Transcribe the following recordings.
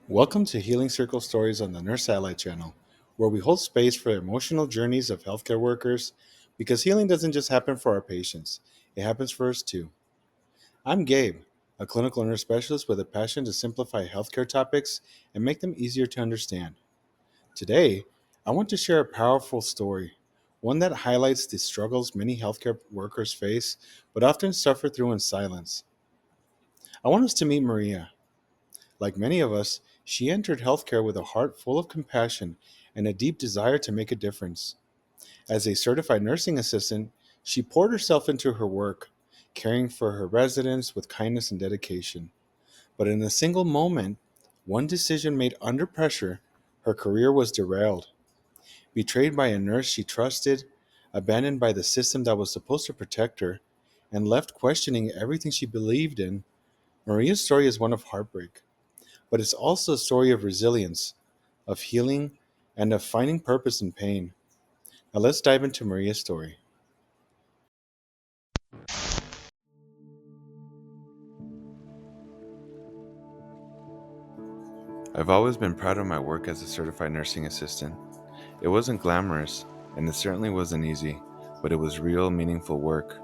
Welcome to Healing Circle Stories on the NurseAlly channel, where we hold space for emotional journeys of healthcare workers because healing doesn't just happen for our patients, it happens for us too. I'm Gabe, a clinical nurse specialist with a passion to simplify healthcare topics and make them easier to understand. Today, I want to share a powerful story, one that highlights the struggles many healthcare workers face but often suffer through in silence. I want us to meet Maria. Like many of us, she entered healthcare with a heart full of compassion and a deep desire to make a difference. As a certified nursing assistant, she poured herself into her work, caring for her residents with kindness and dedication. But in a single moment, one decision made under pressure, her career was derailed. Betrayed by a nurse she trusted, abandoned by the system that was supposed to protect her, and left questioning everything she believed in, Maria's story is one of heartbreak. But it's also a story of resilience, of healing, and of finding purpose in pain. Now let's dive into Maria's story. I've always been proud of my work as a certified nursing assistant. It wasn't glamorous, and it certainly wasn't easy, but it was real, meaningful work.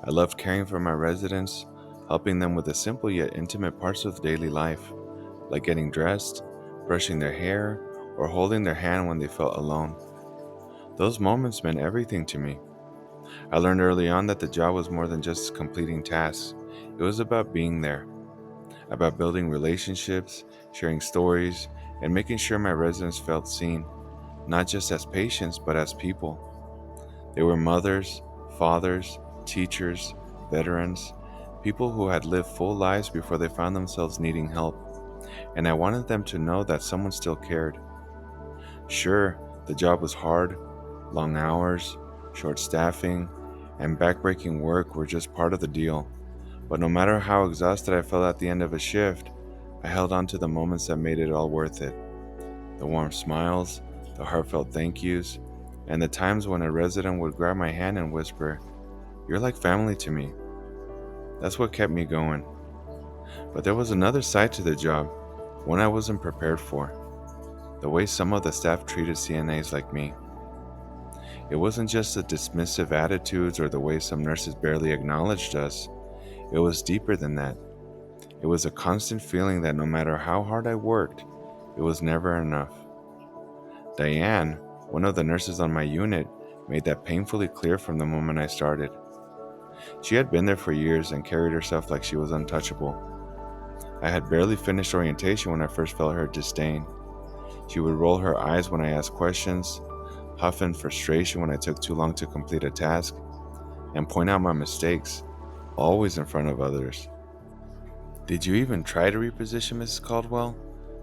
I loved caring for my residents, helping them with the simple yet intimate parts of daily life, like getting dressed, brushing their hair, or holding their hand when they felt alone. Those moments meant everything to me. I learned early on that the job was more than just completing tasks. It was about being there, about building relationships, sharing stories, and making sure my residents felt seen, not just as patients, but as people. They were mothers, fathers, teachers, veterans, people who had lived full lives before they found themselves needing help, and I wanted them to know that someone still cared. Sure, the job was hard, long hours, short staffing, and backbreaking work were just part of the deal. But no matter how exhausted I felt at the end of a shift, I held on to the moments that made it all worth it. The warm smiles, the heartfelt thank yous, and the times when a resident would grab my hand and whisper, "You're like family to me." That's what kept me going. But there was another side to the job, one I wasn't prepared for. The way some of the staff treated CNAs like me. It wasn't just the dismissive attitudes or the way some nurses barely acknowledged us. It was deeper than that. It was a constant feeling that no matter how hard I worked, it was never enough. Diane, one of the nurses on my unit, made that painfully clear from the moment I started. She had been there for years and carried herself like she was untouchable. I had barely finished orientation when I first felt her disdain. She would roll her eyes when I asked questions, huff in frustration when I took too long to complete a task, and point out my mistakes, always in front of others. "Did you even try to reposition Mrs. Caldwell?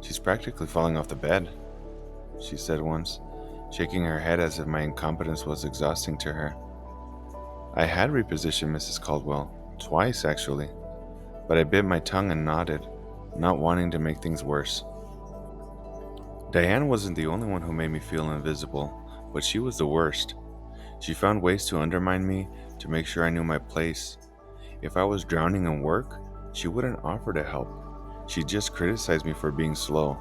She's practically falling off the bed," she said once, shaking her head as if my incompetence was exhausting to her. I had repositioned Mrs. Caldwell, twice actually, but I bit my tongue and nodded, not wanting to make things worse. Diane wasn't the only one who made me feel invisible, but she was the worst. She found ways to undermine me, to make sure I knew my place. If I was drowning in work, she wouldn't offer to help. She'd just criticize me for being slow.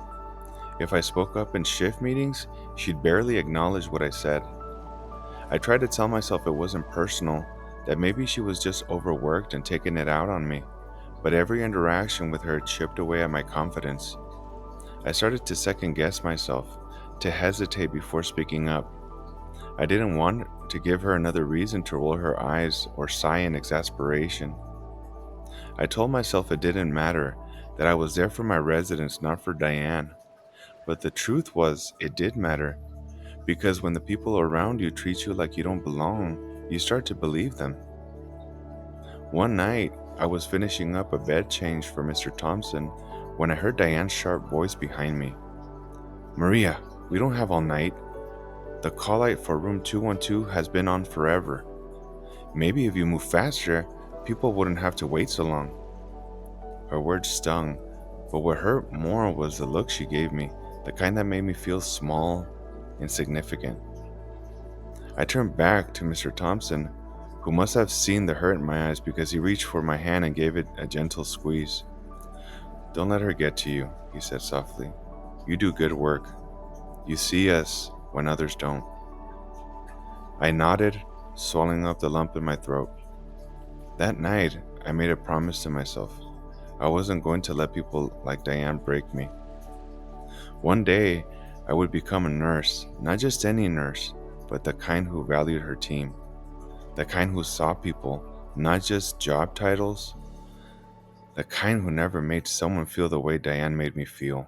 If I spoke up in shift meetings, she'd barely acknowledge what I said. I tried to tell myself it wasn't personal, that maybe she was just overworked and taking it out on me, but every interaction with her chipped away at my confidence. I started to second guess myself, to hesitate before speaking up. I didn't want to give her another reason to roll her eyes or sigh in exasperation. I told myself it didn't matter, that I was there for my residents, not for Diane. But the truth was, it did matter, because when the people around you treat you like you don't belong, you start to believe them. One night, I was finishing up a bed change for Mr. Thompson when I heard Diane's sharp voice behind me. "Maria, we don't have all night. The call light for room 212 has been on forever. Maybe if you move faster, people wouldn't have to wait so long." Her words stung, but what hurt more was the look she gave me, the kind that made me feel small, insignificant. I turned back to Mr. Thompson, who must have seen the hurt in my eyes because he reached for my hand and gave it a gentle squeeze. "Don't let her get to you," he said softly. "You do good work. You see us when others don't." I nodded, swallowing up the lump in my throat. That night, I made a promise to myself. I wasn't going to let people like Diane break me. One day, I would become a nurse, not just any nurse, but the kind who valued her team, the kind who saw people, not just job titles, the kind who never made someone feel the way Diane made me feel.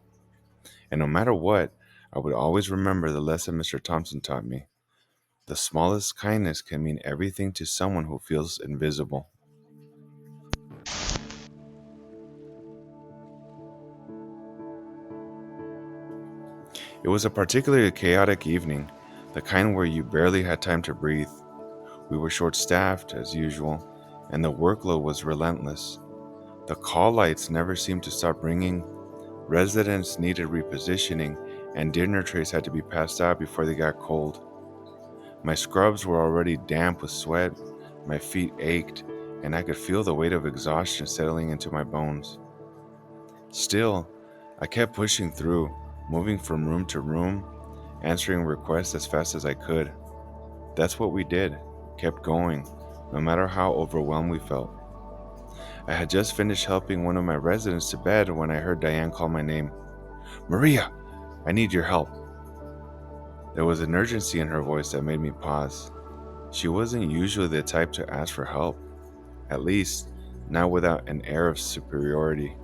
And no matter what, I would always remember the lesson Mr. Thompson taught me. The smallest kindness can mean everything to someone who feels invisible. It was a particularly chaotic evening, the kind where you barely had time to breathe. We were short-staffed, as usual, and the workload was relentless. The call lights never seemed to stop ringing, residents needed repositioning, and dinner trays had to be passed out before they got cold. My scrubs were already damp with sweat, my feet ached, and I could feel the weight of exhaustion settling into my bones. Still, I kept pushing through, moving from room to room, answering requests as fast as I could. That's what we did, kept going, no matter how overwhelmed we felt. I had just finished helping one of my residents to bed when I heard Diane call my name. "Maria, I need your help." There was an urgency in her voice that made me pause. She wasn't usually the type to ask for help, at least not without an air of superiority.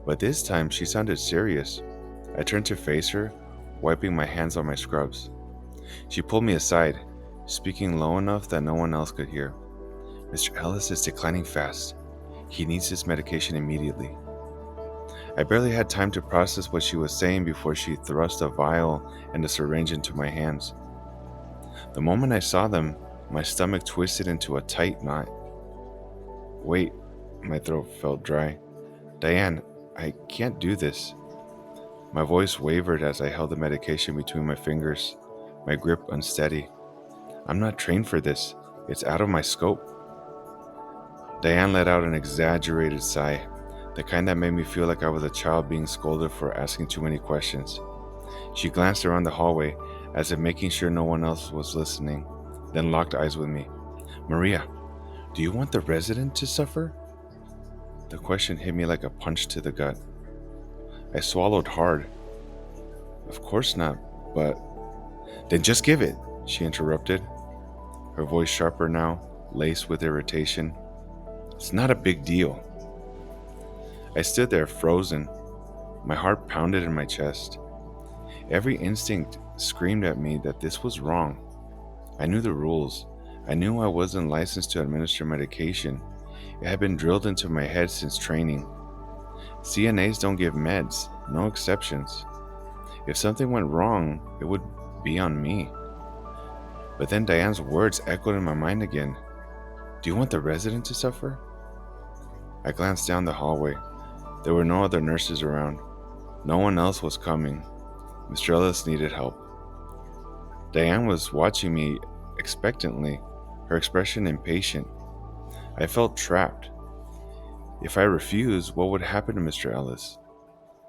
But this time she sounded serious. I turned to face her, wiping my hands on my scrubs. She pulled me aside, speaking low enough that no one else could hear. "Mr. Ellis is declining fast. He needs his medication immediately." I barely had time to process what she was saying before she thrust a vial and a syringe into my hands. The moment I saw them, my stomach twisted into a tight knot. "Wait," my throat felt dry. "Diane, I can't do this." My voice wavered as I held the medication between my fingers, my grip unsteady. "I'm not trained for this. It's out of my scope." Diane let out an exaggerated sigh, the kind that made me feel like I was a child being scolded for asking too many questions. She glanced around the hallway, as if making sure no one else was listening, then locked eyes with me. "Maria, do you want the resident to suffer?" The question hit me like a punch to the gut. I swallowed hard. "Of course not, but—" "Then just give it," she interrupted, her voice sharper now, laced with irritation. "It's not a big deal." I stood there frozen. My heart pounded in my chest. Every instinct screamed at me that this was wrong. I knew the rules. I knew I wasn't licensed to administer medication. It had been drilled into my head since training. CNAs don't give meds, no exceptions. If something went wrong, it would be on me. But then Diane's words echoed in my mind again. "Do you want the resident to suffer?" I glanced down the hallway. There were no other nurses around. No one else was coming. Mr. Ellis needed help. Diane was watching me expectantly, her expression impatient. I felt trapped. If I refused, what would happen to Mr. Ellis?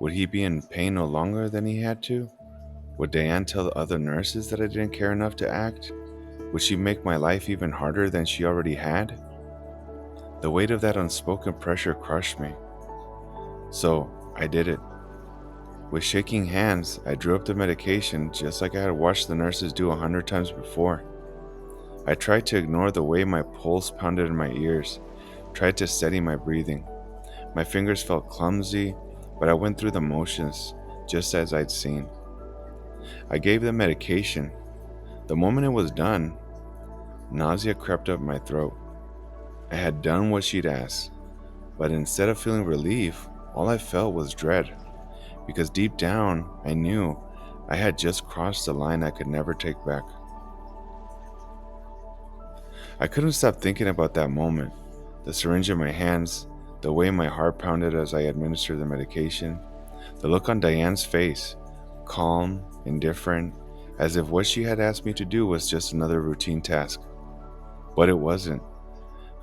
Would he be in pain no longer than he had to? Would Diane tell the other nurses that I didn't care enough to act? Would she make my life even harder than she already had? The weight of that unspoken pressure crushed me. So I did it. With shaking hands, I drew up the medication just like I had watched the nurses do 100 times before. I tried to ignore the way my pulse pounded in my ears, tried to steady my breathing. My fingers felt clumsy, but I went through the motions, just as I'd seen. I gave the medication. The moment it was done, nausea crept up my throat. I had done what she'd asked, but instead of feeling relief, all I felt was dread, because deep down, I knew I had just crossed a line I could never take back. I couldn't stop thinking about that moment, the syringe in my hands, the way my heart pounded as I administered the medication, the look on Diane's face, calm, indifferent, as if what she had asked me to do was just another routine task. But it wasn't.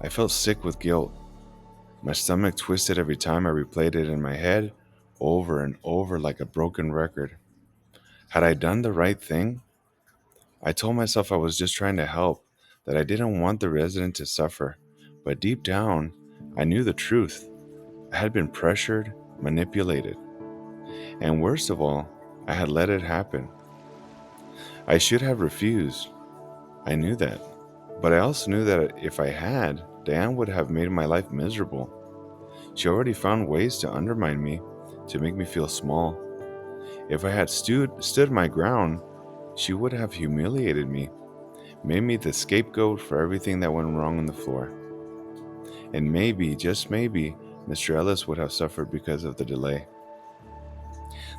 I felt sick with guilt. My stomach twisted every time I replayed it in my head, over and over like a broken record. Had I done the right thing? I told myself I was just trying to help, that I didn't want the resident to suffer. But deep down, I knew the truth. I had been pressured, manipulated, and worst of all, I had let it happen. I should have refused. I knew that. But I also knew that if I had, Diane would have made my life miserable. She already found ways to undermine me, to make me feel small. If I had stood my ground, she would have humiliated me, made me the scapegoat for everything that went wrong on the floor. And maybe, just maybe, Mr. Ellis would have suffered because of the delay.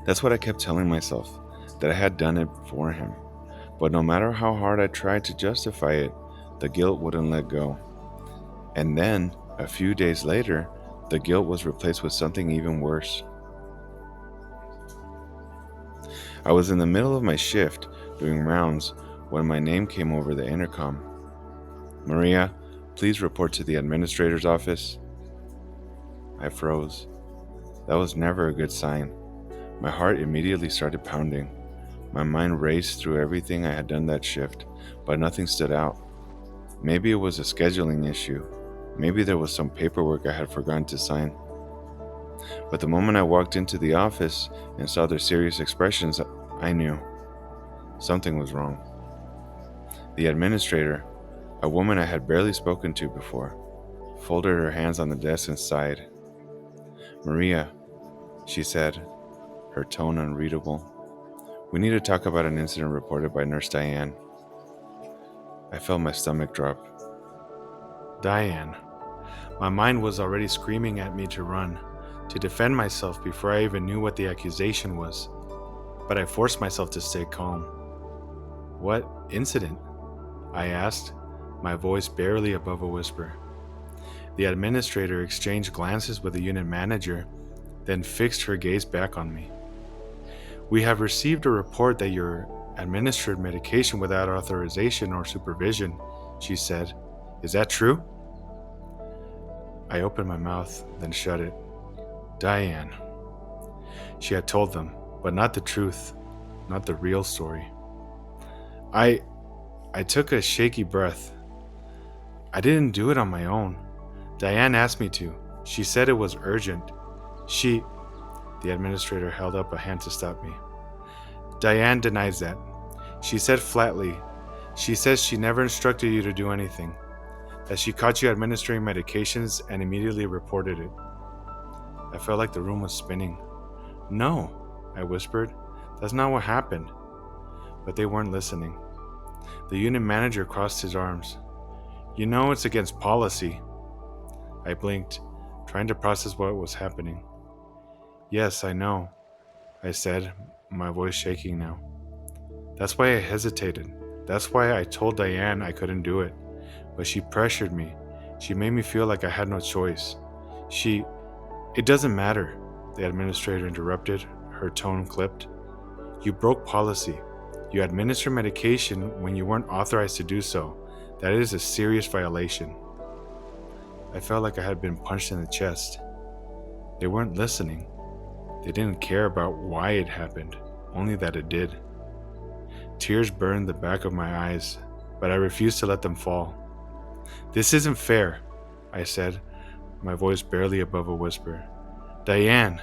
That's what I kept telling myself, that I had done it for him. But no matter how hard I tried to justify it, the guilt wouldn't let go. And then, a few days later, the guilt was replaced with something even worse. I was in the middle of my shift, doing rounds, when my name came over the intercom. "Maria, please report to the administrator's office." I froze. That was never a good sign. My heart immediately started pounding. My mind raced through everything I had done that shift, but nothing stood out. Maybe it was a scheduling issue. Maybe there was some paperwork I had forgotten to sign. But the moment I walked into the office and saw their serious expressions, I knew something was wrong. The administrator, a woman I had barely spoken to before, folded her hands on the desk and sighed. "Maria," she said, her tone unreadable, "we need to talk about an incident reported by Nurse Diane." I felt my stomach drop. Diane. My mind was already screaming at me to run, to defend myself before I even knew what the accusation was. But I forced myself to stay calm. "What incident?" I asked, my voice barely above a whisper. The administrator exchanged glances with the unit manager, then fixed her gaze back on me. "We have received a report that you administered medication without authorization or supervision," she said. "Is that true?" I opened my mouth, then shut it. Diane. She had told them, but not the truth, not the real story. I took a shaky breath. "I didn't do it on my own. Diane asked me to. She said it was urgent. The administrator held up a hand to stop me. "Diane denies that. She said flatly, she says she never instructed you to do anything, that she caught you administering medications and immediately reported it." I felt like the room was spinning. "No," I whispered. "That's not what happened." But they weren't listening. The unit manager crossed his arms. "You know it's against policy." I blinked, trying to process what was happening. "Yes, I know," I said, my voice shaking now. "That's why I hesitated. That's why I told Diane I couldn't do it. But she pressured me. She made me feel like I had no choice. It doesn't matter," the administrator interrupted, her tone clipped. "You broke policy. You administered medication when you weren't authorized to do so. That is a serious violation." I felt like I had been punched in the chest. They weren't listening. They didn't care about why it happened, only that it did. Tears burned the back of my eyes, but I refused to let them fall. "This isn't fair," I said, my voice barely above a whisper. "Diane,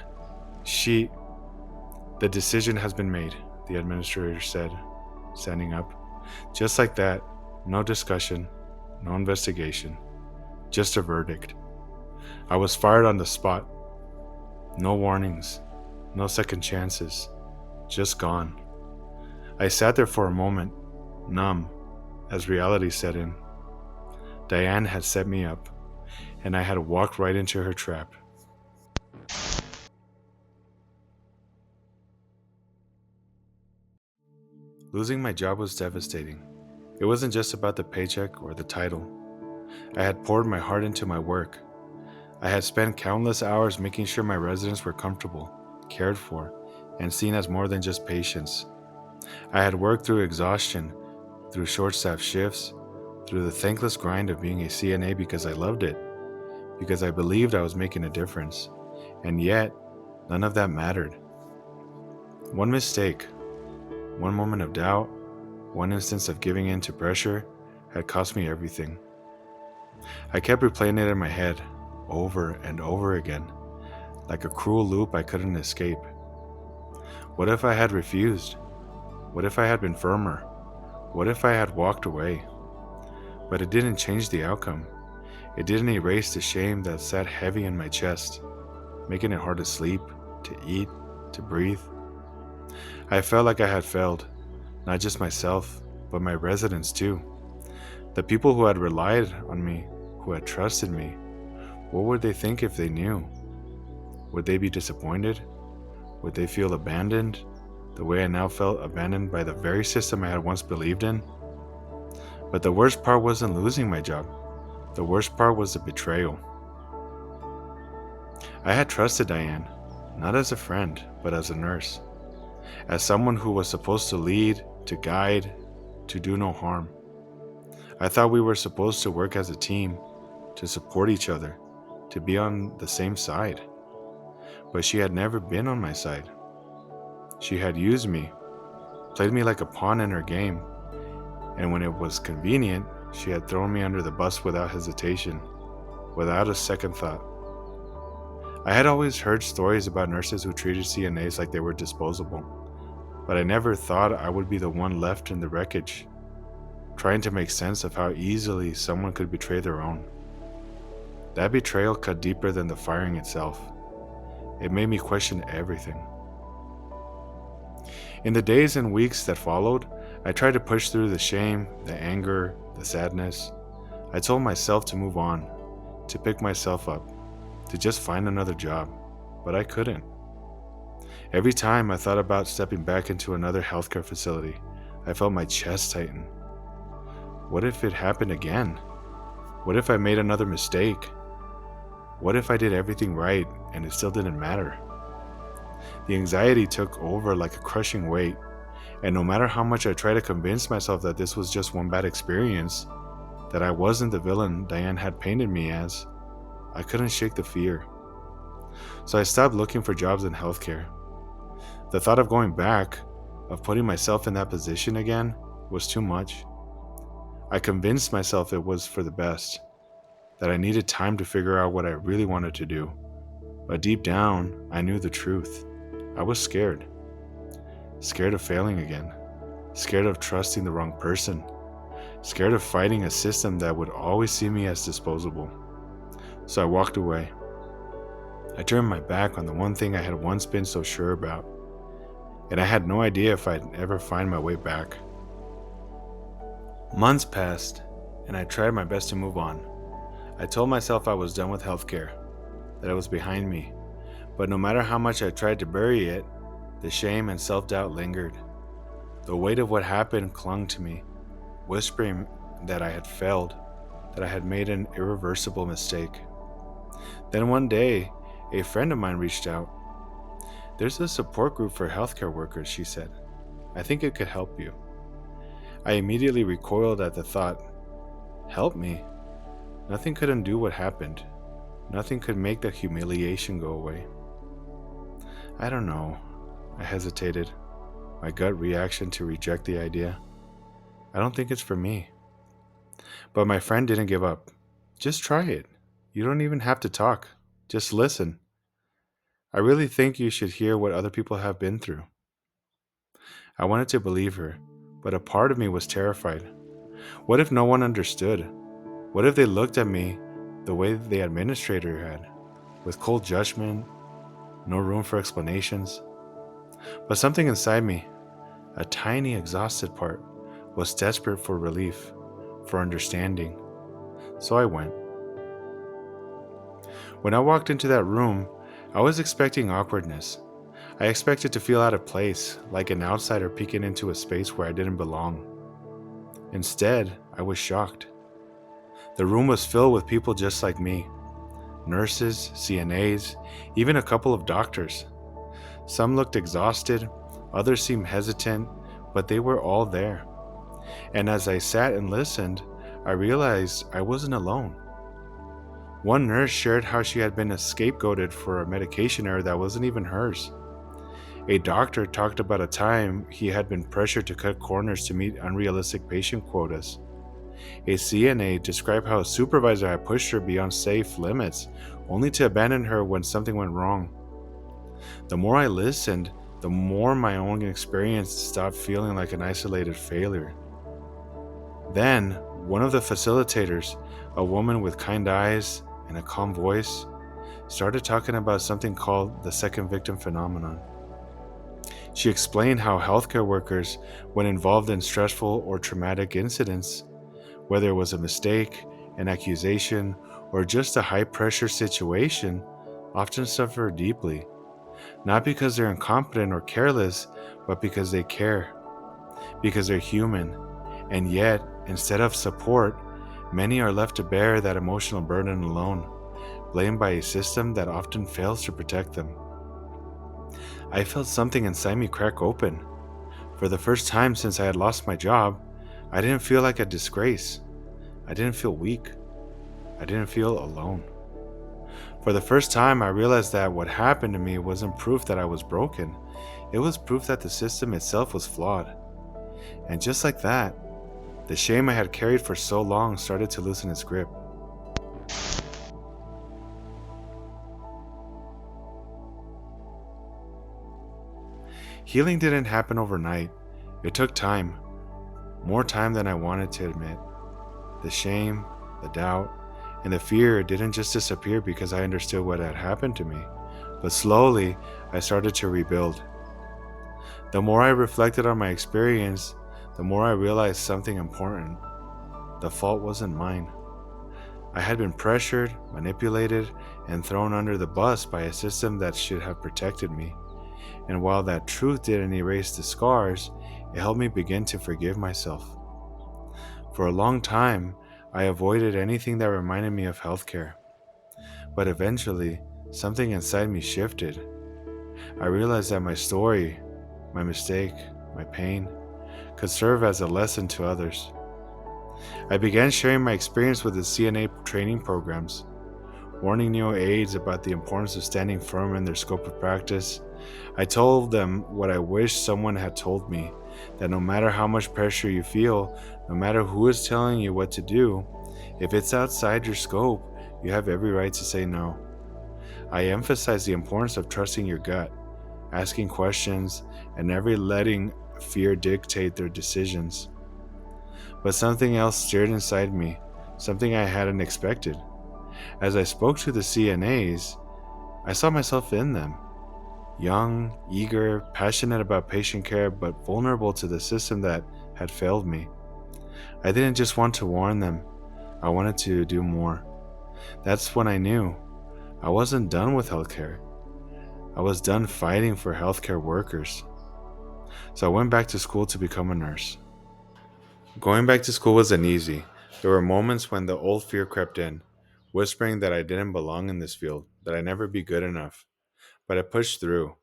The decision has been made," the administrator said, standing up. Just like that, no discussion, no investigation, just a verdict. I was fired on the spot. No warnings, no second chances, just gone. I sat there for a moment, numb, as reality set in. Diane had set me up, and I had walked right into her trap. Losing my job was devastating. It wasn't just about the paycheck or the title. I had poured my heart into my work. I had spent countless hours making sure my residents were comfortable, cared for, and seen as more than just patients. I had worked through exhaustion, through short-staffed shifts, through the thankless grind of being a CNA because I loved it, because I believed I was making a difference. And yet, none of that mattered. One mistake, one moment of doubt, one instance of giving in to pressure had cost me everything. I kept replaying it in my head over and over again, like a cruel loop I couldn't escape. What if I had refused? What if I had been firmer? What if I had walked away? But it didn't change the outcome. It didn't erase the shame that sat heavy in my chest, making it hard to sleep, to eat, to breathe. I felt like I had failed, not just myself, but my residents too. The people who had relied on me, who had trusted me. What would they think if they knew? Would they be disappointed? Would they feel abandoned, the way I now felt abandoned by the very system I had once believed in? But the worst part wasn't losing my job. The worst part was the betrayal. I had trusted Diane, not as a friend, but as a nurse, as someone who was supposed to lead, to guide, to do no harm. I thought we were supposed to work as a team, to support each other, to be on the same side. But she had never been on my side. She had used me, played me like a pawn in her game, and when it was convenient, she had thrown me under the bus without hesitation, without a second thought. I had always heard stories about nurses who treated CNAs like they were disposable, but I never thought I would be the one left in the wreckage, trying to make sense of how easily someone could betray their own. That betrayal cut deeper than the firing itself. It made me question everything. In the days and weeks that followed, I tried to push through the shame, the anger, the sadness. I told myself to move on, to pick myself up, to just find another job, but I couldn't. Every time I thought about stepping back into another healthcare facility, I felt my chest tighten. What if it happened again? What if I made another mistake? What if I did everything right and it still didn't matter? The anxiety took over like a crushing weight, and no matter how much I tried to convince myself that this was just one bad experience, that I wasn't the villain Diane had painted me as, I couldn't shake the fear. So I stopped looking for jobs in healthcare. The thought of going back, of putting myself in that position again, was too much. I convinced myself it was for the best, that I needed time to figure out what I really wanted to do. But deep down, I knew the truth. I was scared. Scared of failing again. Scared of trusting the wrong person. Scared of fighting a system that would always see me as disposable. So I walked away. I turned my back on the one thing I had once been so sure about. And I had no idea if I'd ever find my way back. Months passed, and I tried my best to move on. I told myself I was done with healthcare, that it was behind me. But no matter how much I tried to bury it, the shame and self-doubt lingered. The weight of what happened clung to me, whispering that I had failed, that I had made an irreversible mistake. Then one day, a friend of mine reached out. "There's a support group for healthcare workers," she said. "I think it could help you." I immediately recoiled at the thought. Help me? Nothing could undo what happened. Nothing could make the humiliation go away. I don't know. I hesitated, my gut reaction to reject the idea. I don't think it's for me. But my friend didn't give up. "Just try it. You don't even have to talk. Just listen. I really think you should hear what other people have been through." I wanted to believe her, but a part of me was terrified. What if no one understood? What if they looked at me the way the administrator had, with cold judgment, no room for explanations? But something inside me, a tiny exhausted part, was desperate for relief, for understanding. So I went. When I walked into that room, I was expecting awkwardness. I expected to feel out of place, like an outsider peeking into a space where I didn't belong. Instead, I was shocked. The room was filled with people just like me. Nurses, CNAs, even a couple of doctors. Some looked exhausted, others seemed hesitant, but they were all there. And as I sat and listened, I realized I wasn't alone. One nurse shared how she had been scapegoated for a medication error that wasn't even hers. A doctor talked about a time he had been pressured to cut corners to meet unrealistic patient quotas. A CNA described how a supervisor had pushed her beyond safe limits, only to abandon her when something went wrong. The more I listened, the more my own experience stopped feeling like an isolated failure. Then, one of the facilitators, a woman with kind eyes and a calm voice, started talking about something called the second victim phenomenon. She explained how healthcare workers, when involved in stressful or traumatic incidents, whether it was a mistake, an accusation, or just a high pressure situation, often suffer deeply, not because they're incompetent or careless, but because they care, because they're human. And yet, instead of support, many are left to bear that emotional burden alone, blamed by a system that often fails to protect them. I felt something inside me crack open. For the first time since I had lost my job, I didn't feel like a disgrace. I didn't feel weak. I didn't feel alone. For the first time, I realized that what happened to me wasn't proof that I was broken. It was proof that the system itself was flawed. And just like that, the shame I had carried for so long started to loosen its grip. Healing didn't happen overnight. It took time, more time than I wanted to admit. The shame, the doubt, and the fear didn't just disappear because I understood what had happened to me, but slowly I started to rebuild. The more I reflected on my experience, the more I realized something important. The fault wasn't mine. I had been pressured, manipulated, and thrown under the bus by a system that should have protected me. And while that truth didn't erase the scars, it helped me begin to forgive myself. For a long time, I avoided anything that reminded me of healthcare. But eventually, something inside me shifted. I realized that my story, my mistake, my pain, could serve as a lesson to others. I began sharing my experience with the CNA training programs, warning new aides about the importance of standing firm in their scope of practice. I told them what I wish someone had told me, that no matter how much pressure you feel, no matter who is telling you what to do, if it's outside your scope, you have every right to say no. I emphasized the importance of trusting your gut, asking questions, and never letting fear dictate their decisions. But something else stirred inside me, something I hadn't expected. As I spoke to the CNAs, I saw myself in them. Young, eager, passionate about patient care, but vulnerable to the system that had failed me. I didn't just want to warn them, I wanted to do more. That's when I knew I wasn't done with healthcare. I was done fighting for healthcare workers. So I went back to school to become a nurse. Going back to school wasn't easy. There were moments when the old fear crept in, whispering that I didn't belong in this field, that I'd never be good enough. But I pushed through.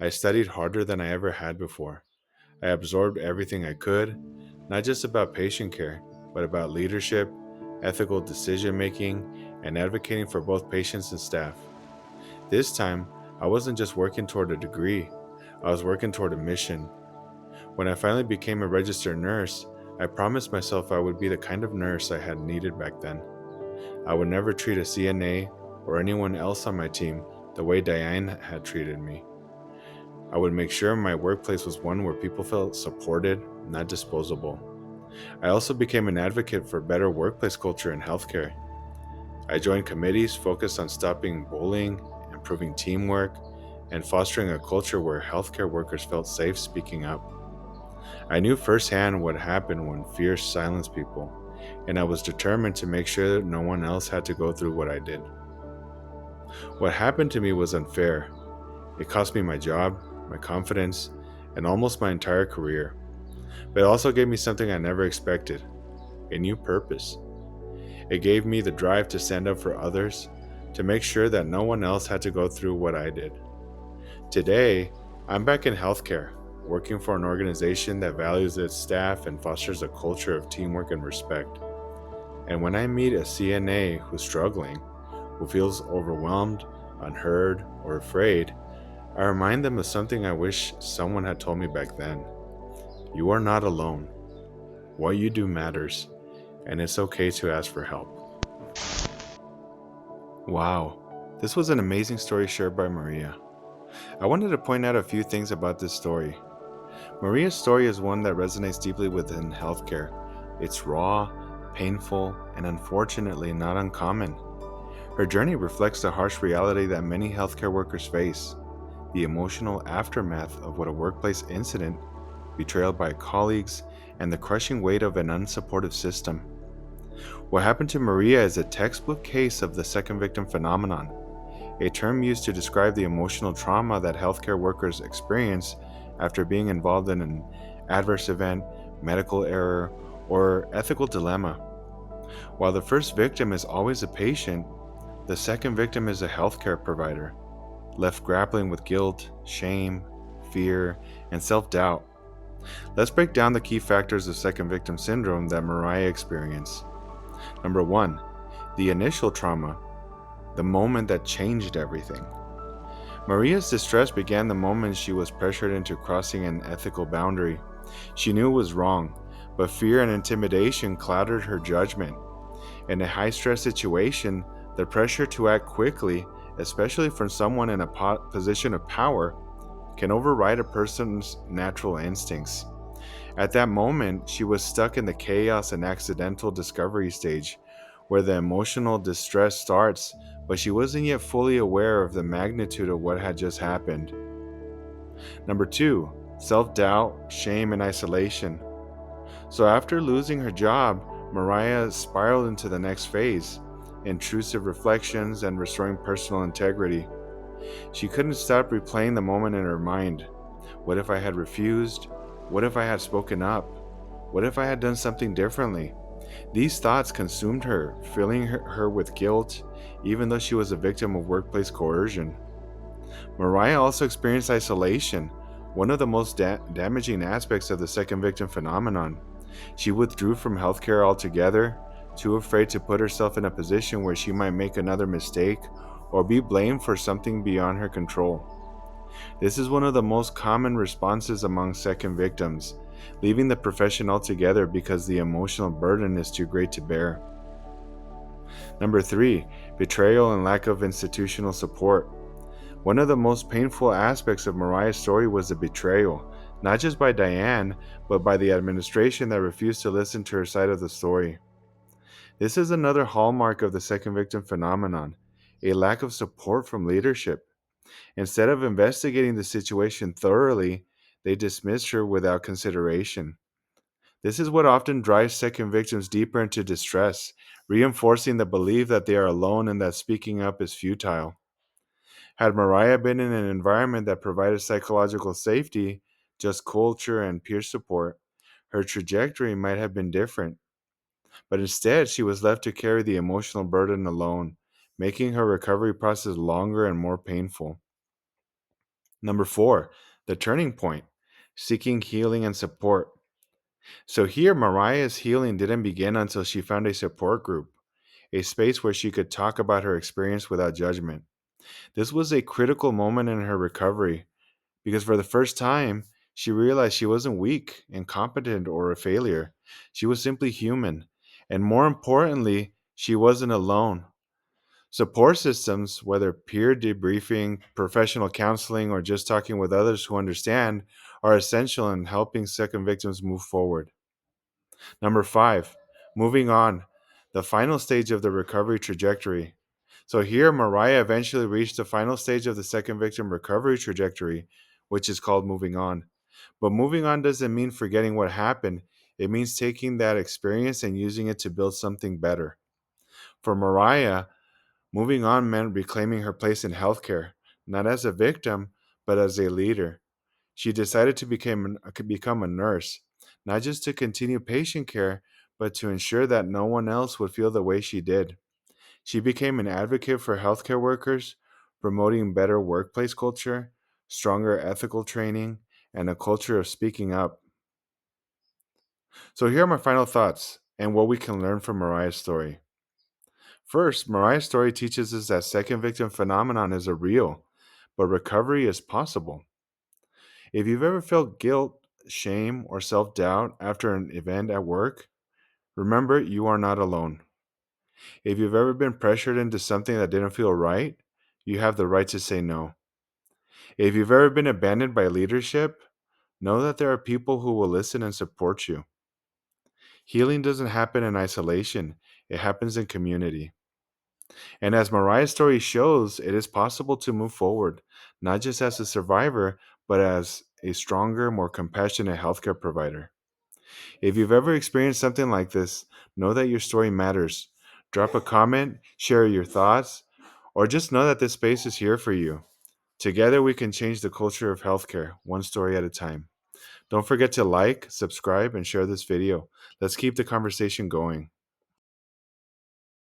I studied harder than I ever had before. I absorbed everything I could, not just about patient care, but about leadership, ethical decision making, and advocating for both patients and staff. This time, I wasn't just working toward a degree, I was working toward a mission. When I finally became a registered nurse, I promised myself I would be the kind of nurse I had needed back then. I would never treat a CNA or anyone else on my team the way Diane had treated me. I would make sure my workplace was one where people felt supported, not disposable. I also became an advocate for better workplace culture in healthcare. I joined committees focused on stopping bullying, improving teamwork, and fostering a culture where healthcare workers felt safe speaking up. I knew firsthand what happened when fear silenced people, and I was determined to make sure that no one else had to go through what I did. What happened to me was unfair. It cost me my job, my confidence, and almost my entire career. But it also gave me something I never expected, a new purpose. It gave me the drive to stand up for others, to make sure that no one else had to go through what I did. Today, I'm back in healthcare, working for an organization that values its staff and fosters a culture of teamwork and respect. And when I meet a CNA who's struggling, who feels overwhelmed, unheard, or afraid, I remind them of something I wish someone had told me back then. You are not alone. What you do matters, and it's okay to ask for help. Wow, this was an amazing story shared by Maria. I wanted to point out a few things about this story. Maria's story is one that resonates deeply within healthcare. It's raw, painful, and unfortunately not uncommon. Her journey reflects the harsh reality that many healthcare workers face: the emotional aftermath of what a workplace incident, betrayal by colleagues, and the crushing weight of an unsupportive system. What happened to Maria is a textbook case of the second victim phenomenon, a term used to describe the emotional trauma that healthcare workers experience after being involved in an adverse event, medical error, or ethical dilemma. While the first victim is always a patient, the second victim is a healthcare provider, left grappling with guilt, shame, fear, and self doubt. Let's break down the key factors of second victim syndrome that Mariah experienced. Number one, the initial trauma, the moment that changed everything. Maria's distress began the moment she was pressured into crossing an ethical boundary. She knew it was wrong, but fear and intimidation clouded her judgment. In a high stress situation, the pressure to act quickly, especially from someone in a position of power, can override a person's natural instincts. At that moment, she was stuck in the chaos and accidental discovery stage, where the emotional distress starts, but she wasn't yet fully aware of the magnitude of what had just happened. Number two, self doubt, shame, and isolation. So, after losing her job, Mariah spiraled into the next phase: intrusive reflections and restoring personal integrity. She couldn't stop replaying the moment in her mind. What if I had refused? What if I had spoken up? What if I had done something differently? These thoughts consumed her, filling her with guilt, even though she was a victim of workplace coercion. Mariah also experienced isolation, one of the most damaging aspects of the second victim phenomenon. She withdrew from healthcare altogether, too afraid to put herself in a position where she might make another mistake or be blamed for something beyond her control. This is one of the most common responses among second victims, leaving the profession altogether because the emotional burden is too great to bear. Number three, betrayal and lack of institutional support. One of the most painful aspects of Mariah's story was the betrayal, not just by Diane, but by the administration that refused to listen to her side of the story. This is another hallmark of the second victim phenomenon: a lack of support from leadership. Instead of investigating the situation thoroughly, they dismissed her without consideration. This is what often drives second victims deeper into distress, reinforcing the belief that they are alone and that speaking up is futile. Had Mariah been in an environment that provided psychological safety, just culture, and peer support, her trajectory might have been different. But instead, she was left to carry the emotional burden alone, making her recovery process longer and more painful. Number four, the turning point: seeking healing and support. So here, Mariah's healing didn't begin until she found a support group, a space where she could talk about her experience without judgment. This was a critical moment in her recovery because for the first time, she realized she wasn't weak, incompetent, or a failure. She was simply human. And more importantly, she wasn't alone. Support systems, whether peer debriefing, professional counseling, or just talking with others who understand, are essential in helping second victims move forward. Number five, moving on, the final stage of the recovery trajectory. So here, Mariah eventually reached the final stage of the second victim recovery trajectory, which is called moving on. But moving on doesn't mean forgetting what happened. It means taking that experience and using it to build something better. For Mariah, moving on meant reclaiming her place in healthcare, not as a victim, but as a leader. She decided to become a nurse, not just to continue patient care, but to ensure that no one else would feel the way she did. She became an advocate for healthcare workers, promoting better workplace culture, stronger ethical training, and a culture of speaking up. So here are my final thoughts and what we can learn from Mariah's story. First, Mariah's story teaches us that second victim phenomenon is a real, but recovery is possible. If you've ever felt guilt, shame, or self doubt after an event at work, remember you are not alone. If you've ever been pressured into something that didn't feel right, you have the right to say no. If you've ever been abandoned by leadership, know that there are people who will listen and support you. Healing doesn't happen in isolation, it happens in community. And as Mariah's story shows, it is possible to move forward, not just as a survivor, but as a stronger, more compassionate healthcare provider. If you've ever experienced something like this, know that your story matters. Drop a comment, share your thoughts, or just know that this space is here for you. Together, we can change the culture of healthcare, one story at a time. Don't forget to like, subscribe, and share this video. Let's keep the conversation going.